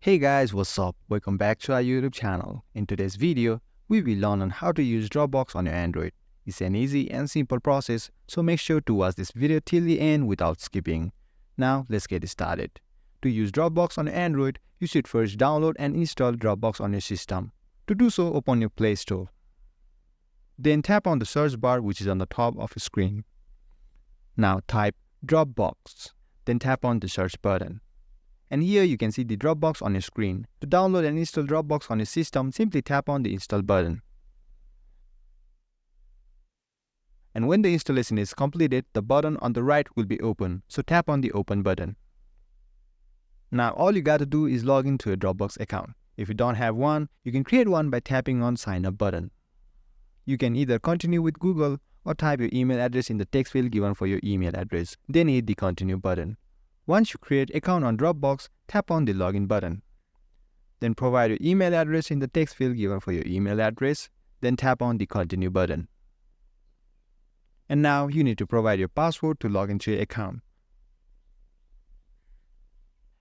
Hey guys, what's up? Welcome back to our YouTube channel. In today's video, we will learn on how to use Dropbox on your Android. It's an easy and simple process, so make sure to watch this video till the end without skipping. Now, let's get started. To use Dropbox on your Android, you should first download and install Dropbox on your system. To do so, open your Play Store. Then tap on the search bar which is on the top of your screen. Now type Dropbox. Then tap on the search button. And here you can see the Dropbox on your screen. To download and install Dropbox on your system, simply tap on the install button. And when the installation is completed, the button on the right will be open, so tap on the open button. Now all you gotta do is log into a Dropbox account. If you don't have one, you can create one by tapping on sign up button. You can either continue with Google or type your email address in the text field given for your email address, then hit the continue button. Once you create an account on Dropbox, tap on the login button. Then provide your email address in the text field given for your email address, then tap on the continue button. And now you need to provide your password to log into your account.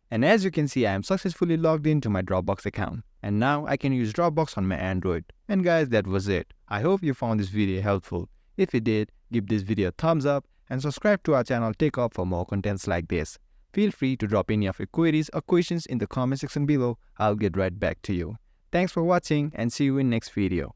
And as you can see, I am successfully logged into my Dropbox account. And now I can use Dropbox on my Android. And guys, that was it. I hope you found this video helpful. If you did, give this video a thumbs up and subscribe to our channel TechUp for more contents like this. Feel free to drop any of your queries or questions in the comment section below. I'll get right back to you. Thanks for watching and see you in next video.